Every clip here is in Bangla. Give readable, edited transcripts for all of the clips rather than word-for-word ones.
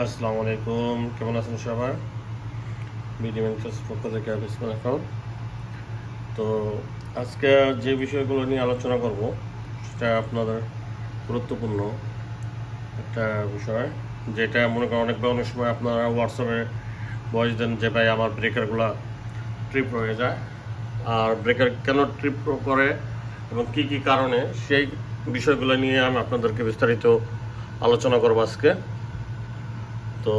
আসসালামু আলাইকুম, কেমন আছেন সবাই? বিডিএমএস পক্ষ থেকে এখন তো আজকে যে বিষয়গুলো নিয়ে আলোচনা করব সেটা আপনাদের গুরুত্বপূর্ণ একটা বিষয়, যেটা মনে করেন অনেক সময় আপনারা হোয়াটসঅ্যাপে ভয়েস দেন যে ভাই আমার ব্রেকারগুলো ট্রিপ হয়ে যায়। আর ব্রেকার কেন ট্রিপ করে এবং কি কি কারণে, সেই বিষয়গুলো নিয়ে আমি আপনাদেরকে বিস্তারিত আলোচনা করবো আজকে। তো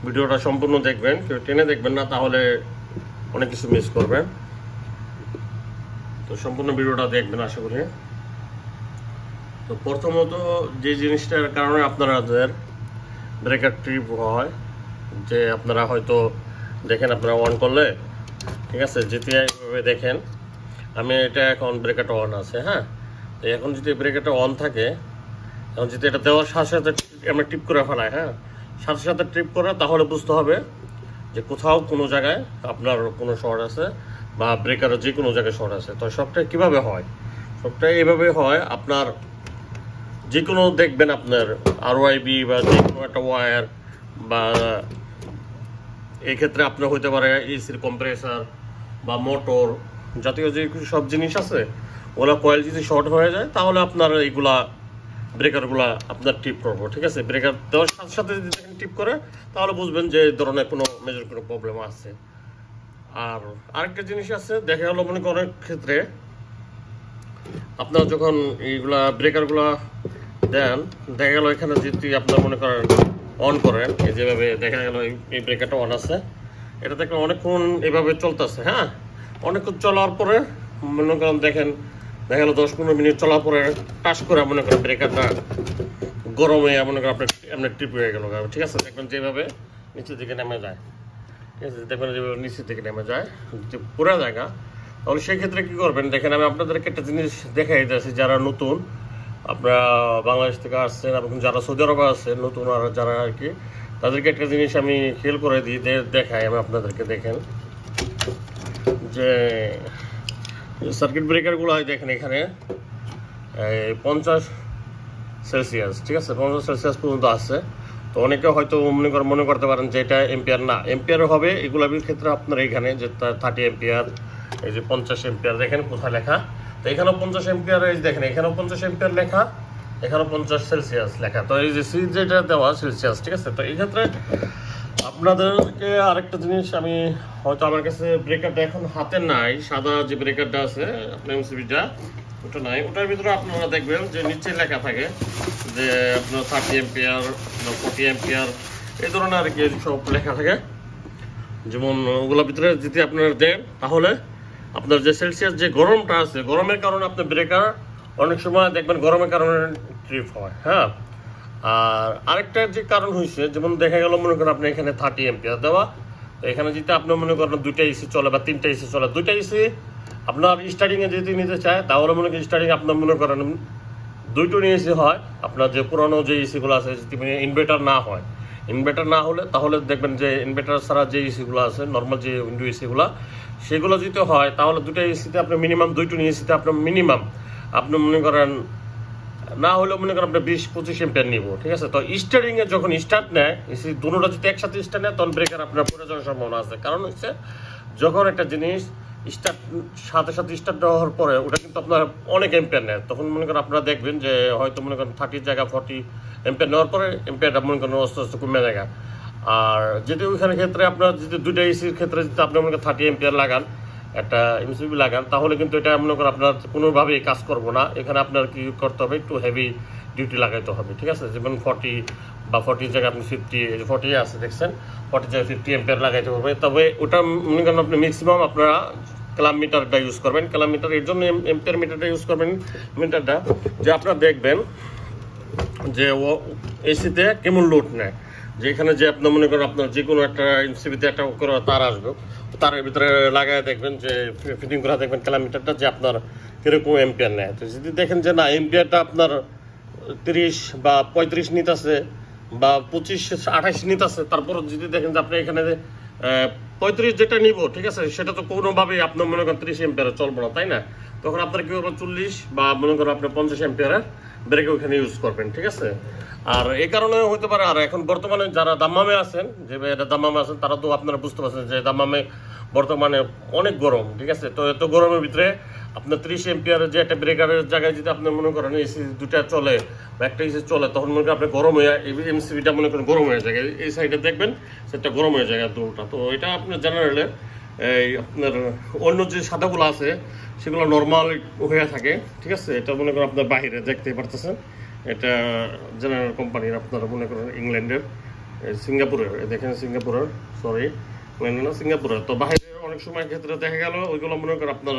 ভিডিওটা সম্পূর্ণ দেখবেন, কেউ টেনে দেখবেন না, তাহলে অনেক কিছু মিস করবেন। তো সম্পূর্ণ ভিডিওটা দেখবেন আশা করি। তো প্রথমত যে জিনিসটার কারণে আপনাদের ব্রেকার ট্রিপ হয়, যে আপনারা হয়তো দেখেন আপনারা অন করলে, ঠিক আছে, যেভাবে দেখেন আমি এটা এখন ব্রেকারটা অন আছে, হ্যাঁ। তো এখন যদি ব্রেকারটা অন থাকে, এখন যদি এটা দেওয়ার সাথে সাথে আমরা টিপ করে ফেলাই, হ্যাঁ, সাথে সাথে ট্রিপ করে, তাহলে বুঝতে হবে যে কোথাও কোনো জায়গায় আপনার কোনো শর্ট আছে বা ব্রেকারের যে কোনো জায়গায় শর্ট আছে। তো সবটা কীভাবে হয়? সবটা এইভাবে হয়, আপনার যে কোনো দেখবেন আপনার আরওয়াইবি বা যে কোনো একটা ওয়্যার, বা এই ক্ষেত্রে আপনার হইতে পারে এসির কম্প্রেসার বা মোটর জাতীয় যে সব জিনিস আছে, ওগুলা কয়েল যদি শর্ট হয়ে যায়, তাহলে আপনার এইগুলা ব্রেকারগুলা আপনার টিপ করবো, ঠিক আছে। ব্রেকার দেওয়ার সাথে সাথে যদি দেখেন টিপ করে, তাহলে বুঝবেন যে এই ধরনের কোনো মেজর কোনো প্রবলেম আছে। আর আরেকটা জিনিস আছে, দেখা গেল মনে করেন অনেক ক্ষেত্রে আপনার যখন এইগুলা ব্রেকারগুলা দেন, দেখা গেল এখানে যদি আপনার মনে করেন অন করেন, এই যেভাবে দেখা গেল এই ব্রেকারটা অন আছে, এটা দেখেন অনেকক্ষণ এভাবে চলতেছে, হ্যাঁ। অনেকক্ষণ চলার পরে মনে করেন দেখেন দেখা গেল 10-15 মিনিট চলার পরে টাচ করে মনে করেন ব্রেকারটা গরমে মনে করেন আপনার ট্রিপ হয়ে গেল, ঠিক আছে। দেখবেন যেভাবে নিচের দিকে নেমে যায়, ঠিক আছে, দেখবেন যেভাবে নিচের দিকে নেমে যায়, যে পুরো জায়গা। তাহলে সেই ক্ষেত্রে কী করবেন, দেখেন আমি আপনাদেরকে একটা জিনিস দেখাই দিয়েছি, যারা নতুন আপনারা বাংলাদেশ থেকে আসছেন এবং যারা সৌদি আরবে আছেন নতুন, আর যারা আর কি, তাদেরকে একটা জিনিস আমি খেয়াল করে দিই, দেখাই আমি আপনাদেরকে। দেখেন যে সার্কিট ব্রেকারগুলো হয়, দেখেন এখানে 50 সেলসিয়াস, ঠিক আছে, 50 সেলসিয়াস পর্যন্ত আছে। তো অনেকে হয়তো মনে করতে পারেন যে এটা এম্পিয়ার না, এম্পিয়ার হবে এগুলোর ক্ষেত্রে আপনার এখানে যে 30 এম্পিয়ার, এই যে 50 এম্পিয়ার দেখেন কোথায় লেখা। তো এখানেও 50 এম্পিয়ার, এই দেখেন এখানেও 50 এম্পিয়ার লেখা, এখানেও 50 সেলসিয়াস লেখা। তো এই যে সি যেটা দেওয়া সেলসিয়াস, ঠিক আছে। তো এই ক্ষেত্রে আপনাদেরকে আরেকটা জিনিস, আমি হয়তো আমার কাছে ব্রেকারটা এখন হাতে নাই, সাদা যে ব্রেকারটা আছে আপনার এমসিবিটা, ওটা নাই। ওটার ভিতরে আপনারা দেখবেন যে নিচে লেখা থাকে যে আপনার 30 এম্পিয়ার বা 40 এম্পিয়ার, এই ধরনের আর কি সব লেখা থাকে। যেমন ওগুলোর ভিতরে যদি আপনারা দেন, তাহলে আপনার যে সেলসিয়াস যে গরমটা আছে, গরমের কারণে আপনার ব্রেকার অনেক সময় দেখবেন গরমের কারণে ট্রিপ হয়, হ্যাঁ। আর আরেকটা যে কারণ হয়েছে, যেমন দেখা গেল মনে করেন আপনি এখানে 30 এম্পিয়ার দেওয়া, তো এখানে যদি আপনি মনে করেন 2টা এসি চলে বা 3টা এসি চলে, 2টা এসি আপনার স্টার্টিংয়ে যদি নিতে চায়, তাহলে মনে করেন স্টার্টিং আপনার মনে করেন 2টো এসি হয়। আপনার যে পুরোনো যে এসিগুলো আছে, যদি ইনভার্টার না হয়, ইনভার্টার না হলে তাহলে দেখবেন যে ইনভার্টার ছাড়া যে এসিগুলো আছে, নর্মাল যে উইন্ডো এসিগুলো, সেগুলো যদি হয়, তাহলে 2টা এসিতে আপনি মিনিমাম 2টো এসিতে আপনার মিনিমাম আপনি মনে করেন না হলেও মনে করেন আপনার 20-25 এম্পিয়ার নিব, ঠিক আছে। তো স্টার্টিংয়ে যখন স্টার্ট নেয় এসি, দুটোটা যদি একসাথে স্টার্ট নেয়, তখন ব্রেকার আপনার পড়ে যাওয়ার সম্ভাবনা আছে। কারণ হচ্ছে যখন একটা জিনিস স্টার্ট সাথে সাথে স্টার্ট হওয়ার পরে ওটা কিন্তু আপনার অনেক এম্পিয়ার নেয়, তখন মনে করেন আপনারা দেখবেন যে হয়তো মনে করেন 30 জায়গা 40 এম্পিয়ার নেওয়ার পরে এম্পিয়ারটা মনে করেন আস্তে আস্তে কমে যায়। আর যদি ওইখানে ক্ষেত্রে আপনার যদি 2টা এসির ক্ষেত্রে যদি আপনি মনে করেন 30 এম্পিয়ার লাগান, একটা এমসিবি লাগান, তাহলে কিন্তু এটা মনে করেন আপনার কোনোভাবেই কাজ করবো না। এখানে আপনার কি করতে হবে, একটু হেভি ডিউটি লাগাইতে হবে, ঠিক আছে। যেমন 40 বা 40 জায়গায় আপনি 50, 40 আছে দেখছেন, 40 জায়গায় 50 এম্পিয়ার লাগাইতে হবে। তবে ওটা মনে করেন আপনি ম্যাক্সিমাম আপনারা ক্লাম মিটারটা ইউজ করবেন। ক্লাম মিটার এর জন্য এম্পিয়ার মিটারটা ইউজ করবেন, মিটারটা যে আপনারা দেখবেন যে ও এসিতে কেমন লোড নেয়, যে এখানে যে আপনার মনে করেন আপনার যে কোনো একটা এমসিবিতে একটা করে তার আসবে, তারের ভিতরে লাগায় দেখবেন যে ফিটিং করা, দেখবেন কিলোমিটারটা যে আপনার কিরকম এম্পিয়ার নেয়। তো যদি দেখেন যে না এম্পিয়ারটা আপনার 30 বা 35 নিতেছে বা 25-28 নিতেছে, তারপর যদি দেখেন যে আপনি এখানে 35 যেটা নিব, ঠিক আছে, সেটা তো কোনোভাবেই আপনার মনে করেন 30 এম্পিয়ারে চলবো না, তাই না। তখন আপনার কি করবো 40 বা মনে করেন আপনার 50 এম্পিয়ারে ব্রেক ওখানে ইউজ করবেন, ঠিক আছে। আর এই কারণে হতে পারে, আর এখন বর্তমানে যারা দাম্মামে আছেন, যে দাম্মামে আছেন তারা তো আপনারা বুঝতে পারছেন যে দাম্মামে বর্তমানে অনেক গরম, ঠিক আছে। তো এত গরমের ভিতরে আপনার 30 এম্পিয়ারের যে একটা ব্রেকারের জায়গায় যদি আপনি মনে করেন এসি দুটা চলে বা একটা এসি চলে, তখন মনে করেন আপনি গরম হয়ে এমসিবিটা মনে করেন গরম হয়ে যায়, এই সাইডে দেখবেন সেটা গরম হয়ে যায় দুটা। তো এটা আপনার জেনারেলে এই আপনার অন্য যে সাদাগুলো আছে সেগুলো নর্মাল হয়ে থাকে, ঠিক আছে। এটা মনে করেন আপনার বাইরে দেখতে পারতেছেন, এটা জেনারেল কোম্পানির, আপনারা মনে করেন ইংল্যান্ডের, সিঙ্গাপুরের, দেখেন সিঙ্গাপুরের, সরি ইংল্যান্ডের না সিঙ্গাপুরের। তো বাইরে অনেক সময় ক্ষেত্রে দেখা গেল ওইগুলো মনে করেন আপনার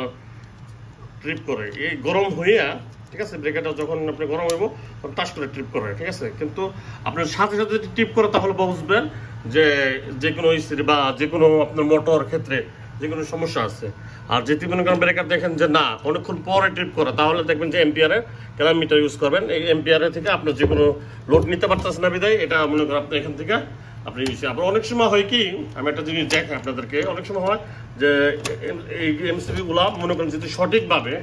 ট্রিপ করে এই গরম হইয়া, ঠিক আছে। ব্রেকারটা যখন আপনি গরম হইব তখন টাচ করে ট্রিপ করে, ঠিক আছে। কিন্তু আপনার সাথে সাথে যদি ট্রিপ করে তাহলে বুঝবেন যে কোনো ইস্ত্রি বা যে কোনো আপনার মোটর ক্ষেত্রে যে কোনো সমস্যা আছে। আর যদি মনে করেন ব্রেকার দেখেন যে না অনেকক্ষণ পরে ট্রিপ করে, তাহলে দেখবেন যে এম্পিয়ারের ক্যালামিটার ইউজ করবেন। এই এম্পিয়ারের থেকে আপনার যে কোনো লোড নিতে পারতেছেন না বিদায় এটা মনে করেন আপনি এখান থেকে আপনি আবার অনেক সময় হয় কি, আমি একটা জিনিস দেখাই আপনাদেরকে, অনেক সময় হয় যে এই এমসিবি গুলা মনে করেন যদি সঠিকভাবে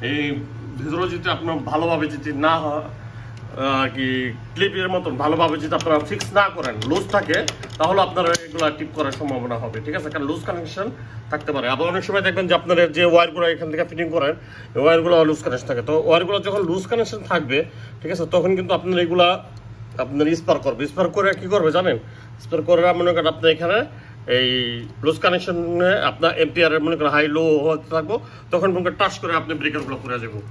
এই ভিতরে যদি আপনার ভালোভাবে যদি না হয় কি ক্লিপের মতন ভালোভাবে যদি আপনারা ফিক্স না করেন, লুজ থাকে, তাহলে আপনারা এগুলো টিপ করার সম্ভাবনা হবে, ঠিক আছে। কারণ লুজ কানেকশন থাকতে পারে। আবার অনেক সময় দেখবেন যে আপনারা যে ওয়্যারগুলো এখান থেকে ফিটিং করেন এই ওয়্যারগুলো লুজ কানেকশন থাকে। তো ওয়্যারগুলো যখন লুজ কানেকশন থাকবে, ঠিক আছে, তখন কিন্তু আপনার এগুলা আপনার স্পার করবে। স্পার করে কি করবে জানেন? স্পার করে মনে করেন আপনার এখানে এই লুজ কানেকশনে আপনার এম্পিয়ারের মনে করেন হাই লো হতে থাকবো, তখন মনে করেন টাচ করে আপনি ব্রেকারগুলো করে যাবো।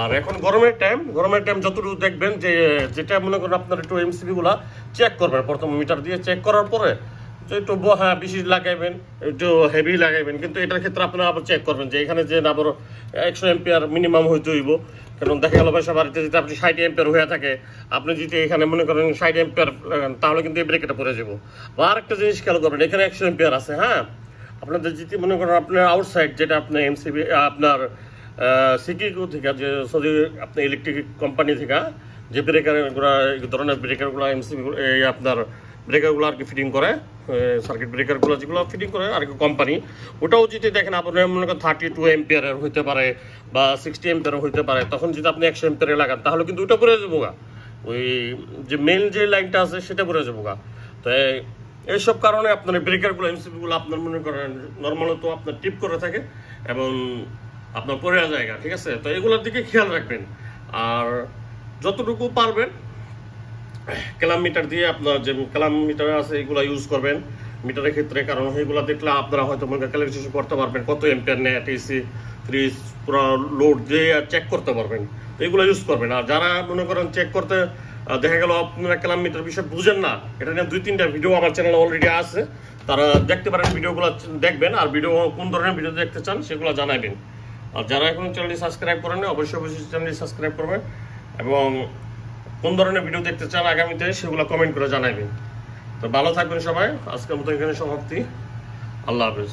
আর এখন গরমের টাইম যতটুকু দেখবেন যে যেটা মনে করেন আপনার একটু এমসিবি গুলা চেক করবেন, প্রথম মিটার দিয়ে চেক করার পরে একটু হ্যাঁ বেশি লাগাইবেন, একটু হেভি লাগাইবেন। কিন্তু এটার ক্ষেত্রে আপনারা আবার চেক করবেন যে এখানে যে আবার 100 এম্পিয়ার মিনিমাম হইতে হইব। কারণ দেখা গেল বাসা বাড়িতে যদি আপনি 60 এম্পিয়ার হয়ে থাকে, আপনি যদি এখানে মনে করেন 60 এম্পিয়ার লাগান, তাহলে কিন্তু এই ব্রেকেটে পড়ে যাবো। বা আরেকটা জিনিস খেয়াল করবেন, এখানে 100 এম্পিয়ার আছে, হ্যাঁ আপনাদের যদি মনে করেন আপনার আউটসাইড যেটা আপনার এমসিবি আপনার সিকিউ থেকে যে সৌদি আপনার ইলেকট্রিক কোম্পানি থেকে যে ব্রেকারগুলো এই ধরনের ব্রেকারগুলো এমসিবি আপনার ব্রেকারগুলো আর কি ফিটিং করে, সার্কিট ব্রেকারগুলো যেগুলো ফিটিং করে আর কি কোম্পানি, ওটাও যদি দেখেন আপনার মনে করেন 32 এম্পিয়ারের হইতে পারে বা 60 এম্পিয়ারের হইতে পারে, তখন যদি আপনি 100 এম্পিয়ারে লাগান তাহলে কিন্তু ওটা পড়ে যাবো গা, ওই যে মেন যে লাইনটা আছে সেটা পড়ে যাবো গা। তো এইসব কারণে আপনার ব্রেকারগুলো এমসিবিগুলো আপনার মনে করেন নর্মালত আপনার টিপ করে থাকে এবং আপনার পড়ে জায়গা, ঠিক আছে। তো এগুলোর দিকে খেয়াল রাখবেন। আর যতটুকু পারবেন ক্যালাম মিটার দিয়ে আপনার যে ক্যালাম মিটার আছে এগুলো ইউজ করবেন মিটারের ক্ষেত্রে, কারণ এগুলো দেখলে আপনারা হয়তো মনে করেন ক্যালকুলেশন করতে পারবেন কত এম্পিয়ার নেয় এসি ফ্রিজ পুরো লোড দিয়ে চেক করতে পারবেন। তো এগুলো ইউজ করবেন। আর যারা মনে করেন চেক করতে দেখা গেল আপনারা ক্যালাম মিটার বিষয়ে বুঝেন না, এটা নিয়ে 2-3টা ভিডিও আমার চ্যানেলে অলরেডি আছে, তারা দেখতে পারেন, ভিডিওগুলো দেখবেন। আর ভিডিও কোন ধরনের ভিডিও দেখতে চান সেগুলো জানাবেন। আর যারা এখন চ্যানেলটি সাবস্ক্রাইব করেন অবশ্যই চ্যানেলটি সাবস্ক্রাইব করবেন এবং কোন ধরনের ভিডিও দেখতে চান আগামীতে সেগুলো কমেন্ট করে জানাবেন। তো ভালো থাকবেন সবাই। আজকের মতো এখানে সমাপ্তি। আল্লাহ হাফেজ।